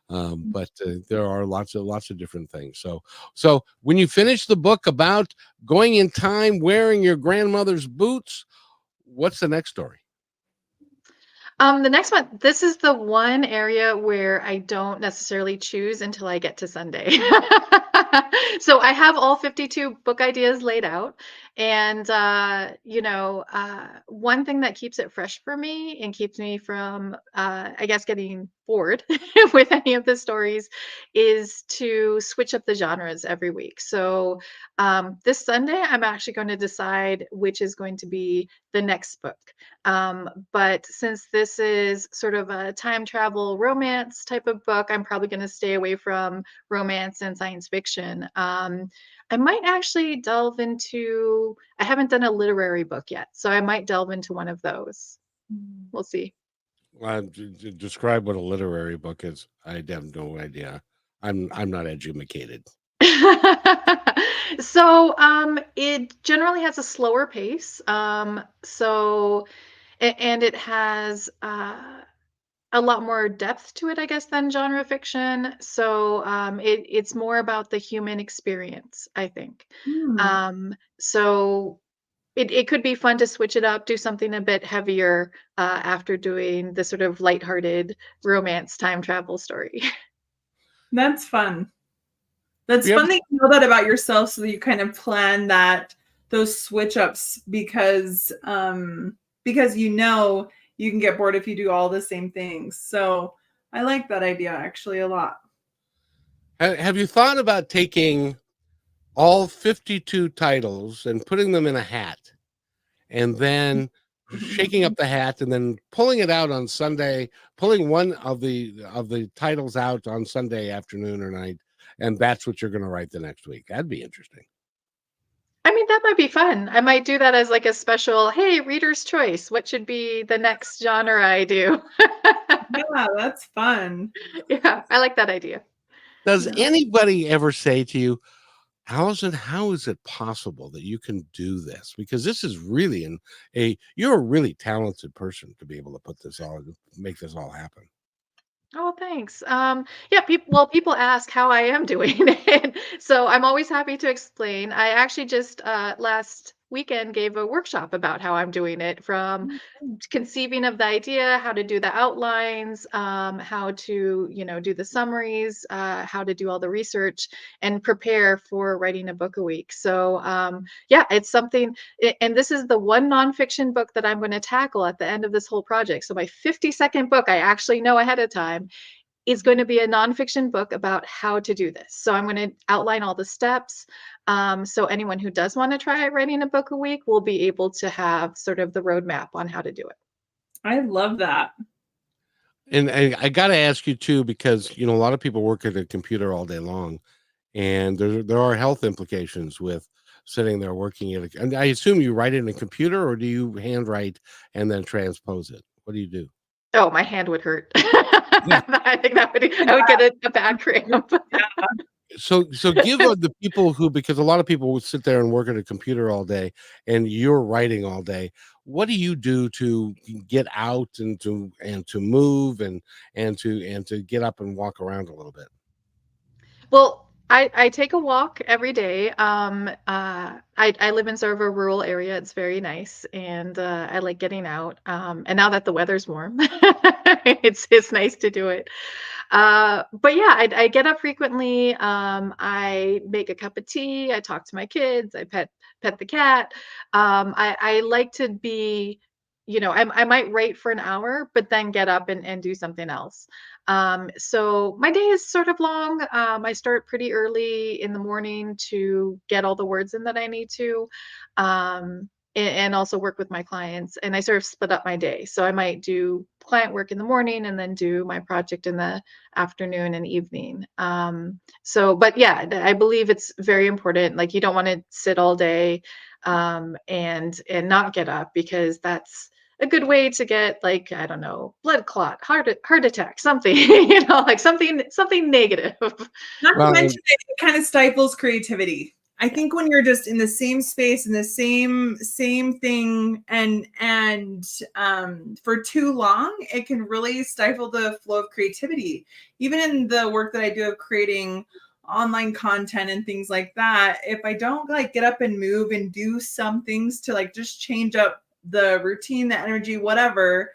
But there are lots of different things. So when you finish the book about going in time, wearing your grandmother's boots, what's the next story? The next one, this is the one area where I don't necessarily choose until I get to Sunday. So I have all 52 book ideas laid out. And, one thing that keeps it fresh for me and keeps me from, I guess, getting bored with any of the stories is to switch up the genres every week. So this Sunday, I'm actually going to decide which is going to be the next book. But since this is sort of a time travel romance type of book, I'm probably going to stay away from romance and science fiction. I might actually delve into, I haven't done a literary book yet, so I might delve into one of those. We'll see. Describe what a literary book is. I have no idea. I'm not educated. So it generally has a slower pace. And it has a lot more depth to it, I guess, than genre fiction. So it's more about the human experience, I think. So it could be fun to switch it up, do something a bit heavier after doing the sort of lighthearted romance time travel story. That's fun. That's fun that you know that about yourself, so that you kind of plan those switch ups because you can get bored if you do all the same things. So I like that idea actually a lot. Have you thought about taking all 52 titles and putting them in a hat, and then shaking up the hat and then pulling it out on Sunday, pulling one of the titles out on Sunday afternoon or night, and that's what you're going to write the next week? That'd be interesting. I mean, that might be fun. I might do that as like a special, hey, reader's choice. What should be the next genre I do? Yeah, that's fun. Yeah, I like that idea. Does anybody ever say to you, Alison, how is it possible that you can do this? Because this is really you're a really talented person to be able to make this all happen. Oh, thanks. Yeah, people ask how I am doing, and so I'm always happy to explain. I actually just last weekend gave a workshop about how I'm doing it, from conceiving of the idea, how to do the outlines, how to do the summaries, how to do all the research and prepare for writing a book a week. So yeah, it's something, and this is the one nonfiction book that I'm going to tackle at the end of this whole project. So my 52nd book, I actually know ahead of time, is going to be a nonfiction book about how to do this. So I'm going to outline all the steps. So anyone who does want to try writing a book a week will be able to have sort of the roadmap on how to do it. I love that. And I got to ask you too, because a lot of people work at a computer all day long, and there are health implications with sitting there working at and I assume you write it in a computer, or do you handwrite and then transpose it? What do you do? Oh, my hand would hurt. I think I would get a bad cramp. So give the people who, because a lot of people would sit there and work at a computer all day, and you're writing all day. What do you do to get out and to move and to get up and walk around a little bit? Well, I take a walk every day. I live in sort of a rural area. It's very nice, and I like getting out. And now that the weather's warm, it's nice to do it. But yeah, I get up frequently. I make a cup of tea. I talk to my kids. I pet the cat. I like to be I might write for an hour, but then get up and do something else. So my day is sort of long. I start pretty early in the morning to get all the words in that I need to. And also work with my clients, and I sort of split up my day. So I might do client work in the morning and then do my project in the afternoon and evening. But yeah, I believe it's very important. Like, you don't want to sit all day and not get up, because that's a good way to get, like, I don't know, blood clot, heart attack, something, like something negative. Not to Well, mention it kind of stifles creativity. I think when you're just in the same space, in the same thing, and for too long, it can really stifle the flow of creativity. Even in the work that I do of creating online content and things like that, if I don't like get up and move and do some things to like just change up the routine, the energy, whatever,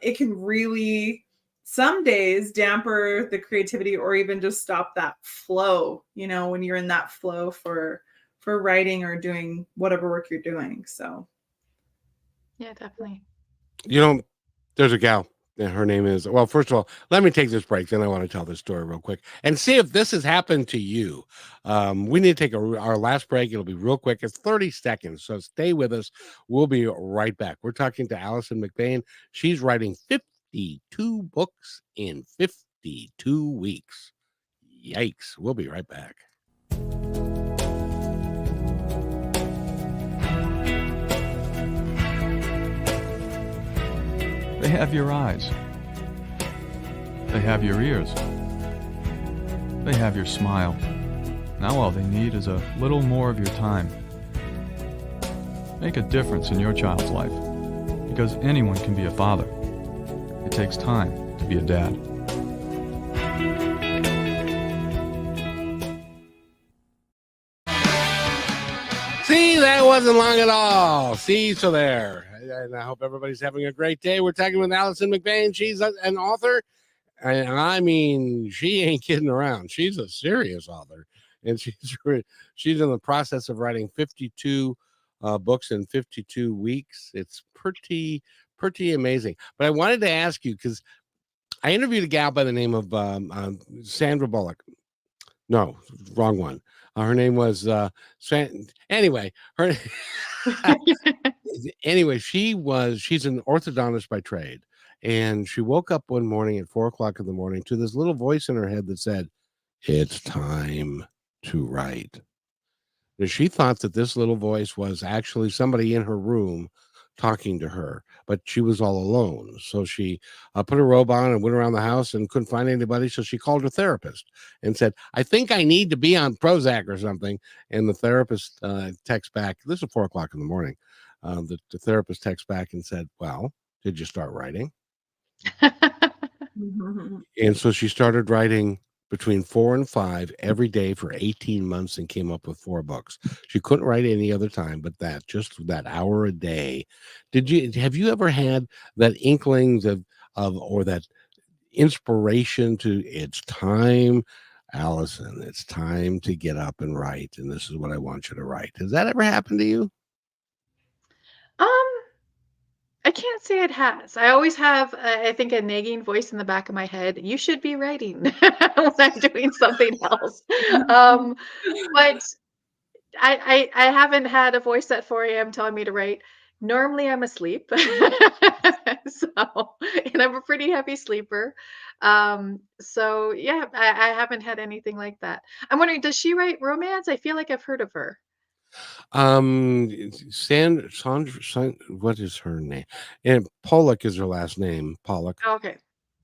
it can really some days damper the creativity, or even just stop that flow, when you're in that flow for writing or doing whatever work you're doing. So Yeah, definitely. There's a gal, and her name is, well, first of all, let me take this break, then I want to tell this story real quick and see if this has happened to you. We need to take our last break. It'll be real quick. It's 30 seconds, so stay with us. We'll be right back. We're talking to Alison McBain. She's writing 52 books in 52 weeks. Yikes. We'll be right back. They have your eyes. They have your ears. They have your smile. Now all they need is a little more of your time. Make a difference in your child's life, because anyone can be a father. It takes time to be a dad. See, that wasn't long at all. See, so there. And I hope everybody's having a great day. We're talking with Alison McBain. She's an author. And I mean, she ain't kidding around. She's a serious author. And she's in the process of writing 52 books in 52 weeks. It's pretty amazing. But I wanted to ask you, because I interviewed a gal by the name of Sandra Bullock. No, wrong one. Her name was anyway. Anyway, she's an orthodontist by trade, and she woke up one morning at 4:00 in the morning to this little voice in her head that said, "It's time to write." And she thought that this little voice was actually somebody in her room talking to her, but she was all alone. So she put her robe on and went around the house and couldn't find anybody. So she called her therapist and said, "I think I need to be on Prozac or something." And the therapist texts back. This is 4:00 in the morning. The therapist texts back and said, "Well, did you start writing?" And so she started writing between 4 and 5 every day for 18 months and came up with 4 books. She couldn't write any other time but just that hour a day. Have you ever had that inklings of or that inspiration to, it's time, Alison, it's time to get up and write, and this is what I want you to write? Has that ever happened to you? I can't say it has. I always have, I think, a nagging voice in the back of my head. You should be writing when I'm doing something else. But I haven't had a voice at 4 a.m. telling me to write. Normally, I'm asleep. So, and I'm a pretty heavy sleeper. So yeah, I haven't had anything like that. I'm wondering, does she write romance? I feel like I've heard of her. Sandra, what is her name? And Pollock is her last name, Pollock. Oh, okay.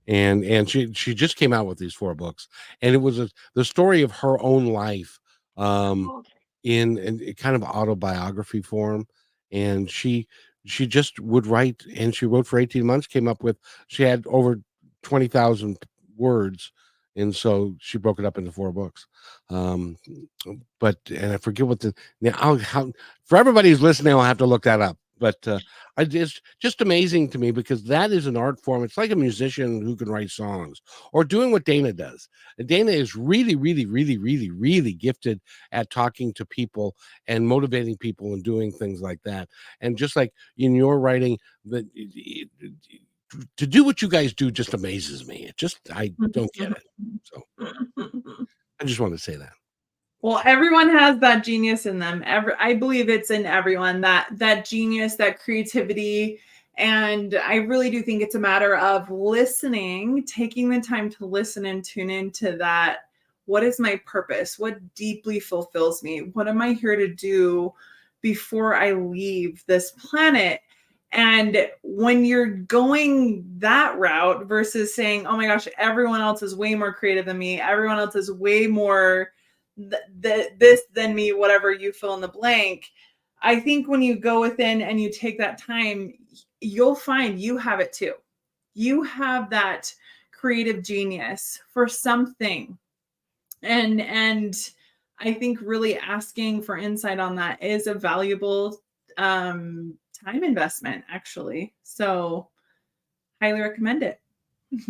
And she just came out with these 4 books, and it was the story of her own life, Okay. in kind of autobiography form. And she just would write, and she wrote for 18 months, she had over 20,000 words, and so she broke it up into 4 books. And I forget what for everybody who's listening, I'll have to look that up. But it's just amazing to me because that is an art form. It's like a musician who can write songs or doing what Dana does. And Dana is really, really, really, really, really gifted at talking to people and motivating people and doing things like that. And just like in your writing, to do what you guys do just amazes me. I don't get it. So I just want to say that. Well, everyone has that genius in them. I believe it's in everyone, that genius, that creativity. And I really do think it's a matter of listening, taking the time to listen and tune into that. What is my purpose? What deeply fulfills me? What am I here to do before I leave this planet? And when you're going that route versus saying, oh my gosh, everyone else is way more creative than me. Everyone else is way more this than me, whatever you fill in the blank. I think when you go within and you take that time, you'll find you have it too. You have that creative genius for something. And I think really asking for insight on that is a valuable time investment, actually. So highly recommend it.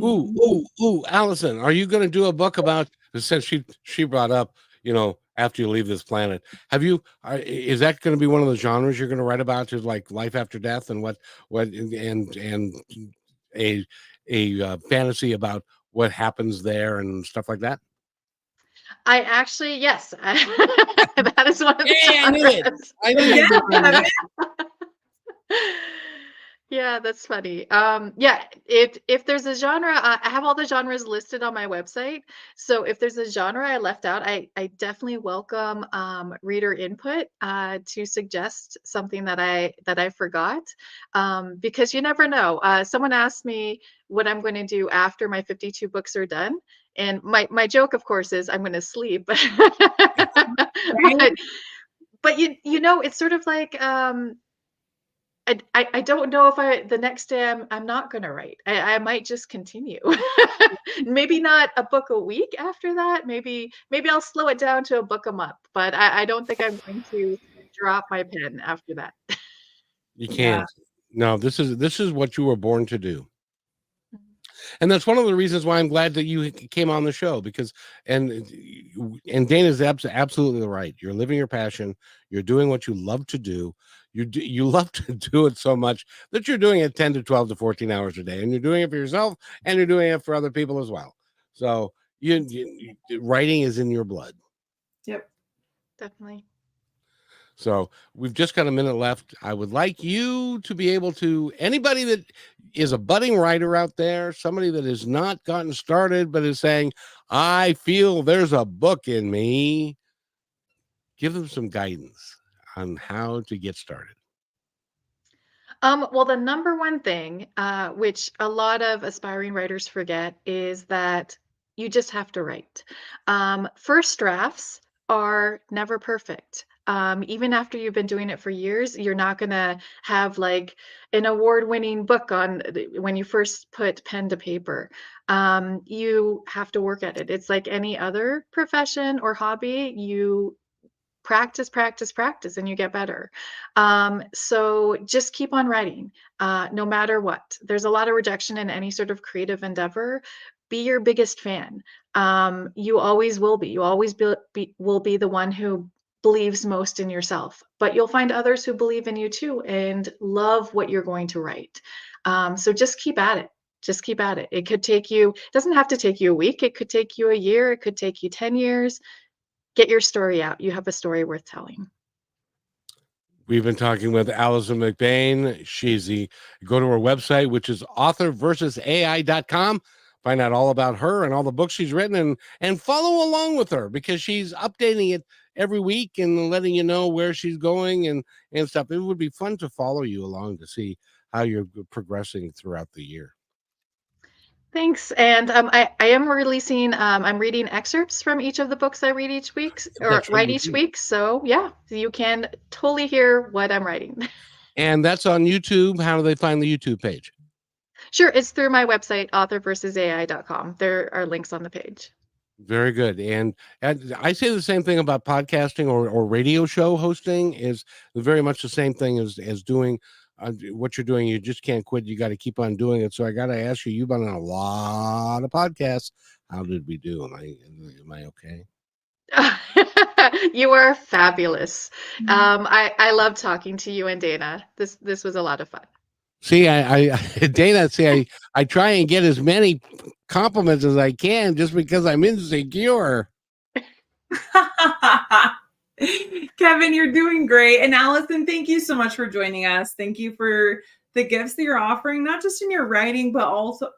Ooh, Alison, are you going to do a book about, since she brought up, after you leave this planet, is that going to be one of the genres you're going to write about, is like life after death and what and a fantasy about what happens there and stuff like that? I actually, yes, that is one of the I knew it. I knew it. Yeah, that's funny. Yeah, if there's a genre, I have all the genres listed on my website. So if there's a genre I left out, I definitely welcome reader input to suggest something that I forgot, because you never know. Someone asked me what I'm going to do after my 52 books are done, and my joke, of course, is I'm going to sleep. but it's sort of like. I don't know if the next day I'm not going to write. I might just continue. Maybe not a book a week after that. Maybe I'll slow it down to a book a month. But I don't think I'm going to drop my pen after that. You can't. No, this is what you were born to do. And that's one of the reasons why I'm glad that you came on the show, because and Dana's absolutely right. You're living your passion. You're doing what you love to do. You love to do it so much that you're doing it 10 to 12 to 14 hours a day, and you're doing it for yourself and you're doing it for other people as well. So writing is in your blood. Yep. Definitely. So we've just got a minute left. I would like you to be able to, anybody that is a budding writer out there, somebody that has not gotten started but is saying, I feel there's a book in me, give them some guidance on how to get started. Well, the number one thing, which a lot of aspiring writers forget, is that you just have to write. First drafts are never perfect. Even after you've been doing it for years, you're not going to have like an award-winning book when you first put pen to paper. You have to work at it. It's like any other profession or hobby. You practice, and you get better. So just keep on writing, no matter what. There's a lot of rejection in any sort of creative endeavor. Be your biggest fan. You always will be. You always will be the one who believes most in yourself, but you'll find others who believe in you too and love what you're going to write. So just keep at it. Just keep at it. It doesn't have to take you a week. It could take you a year. It could take you 10 years. Get your story out. You have a story worth telling. We've been talking with Alison McBain. Go to her website, which is authorversusai.com. Find out all about her and all the books she's written, and follow along with her, because she's updating it every week and letting you know where she's going and stuff. It would be fun to follow you along to see how you're progressing throughout the year. Thanks. And I am releasing, I'm reading excerpts from each of the books I read each week or write each week. So yeah, you can totally hear what I'm writing. And that's on YouTube. How do they find the YouTube page? Sure. It's through my website, authorversusai.com. There are links on the page. Very good. And I say the same thing about podcasting or radio show hosting, is very much the same thing as doing what you're doing. You just can't quit. You got to keep on doing it. So I got to ask you, you've been on a lot of podcasts. How did we do? Am I okay? You are fabulous. I love talking to you and Dana. This was a lot of fun. See, Dana, I try and get as many compliments as I can just because I'm insecure. Kevin, you're doing great. And Allison, thank you so much for joining us. Thank you for the gifts that you're offering, not just in your writing, but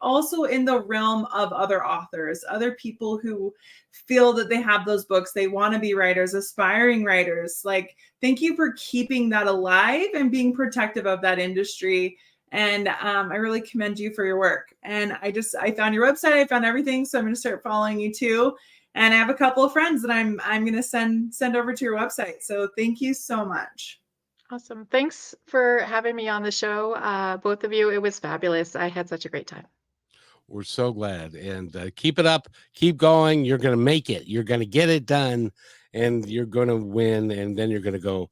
also in the realm of other authors, other people who feel that they have those books. They want to be writers, aspiring writers. Like, thank you for keeping that alive and being protective of that industry. And I really commend you for your work. And I found your website. I found everything. So I'm going to start following you too. And I have a couple of friends that I'm going to send over to your website. So thank you so much. Awesome. Thanks for having me on the show. Both of you. It was fabulous. I had such a great time. We're so glad. And keep it up. Keep going. You're going to make it. You're going to get it done. And you're going to win. And then you're going to go,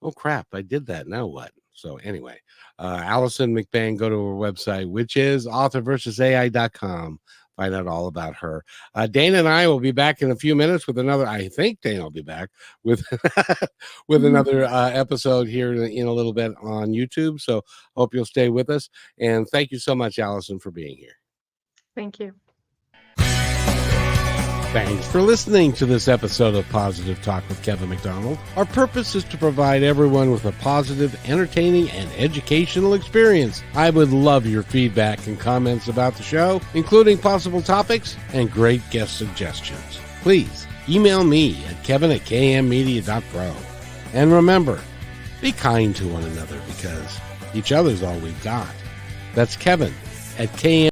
oh, crap, I did that. Now what? So anyway, Alison McBain, go to her website, which is authorversusai.com. Find out all about her. Dana and I will be back in a few minutes with another. I think Dana will be back with with another episode here in a little bit on YouTube. So hope you'll stay with us. And thank you so much, Alison, for being here. Thank you. Thanks for listening to this episode of Positive Talk with Kevin McDonald. Our purpose is to provide everyone with a positive, entertaining, and educational experience. I would love your feedback and comments about the show, including possible topics and great guest suggestions. Please email me at kevin@kmmedia.pro. And remember, be kind to one another because each other's all we've got. That's Kevin at KM.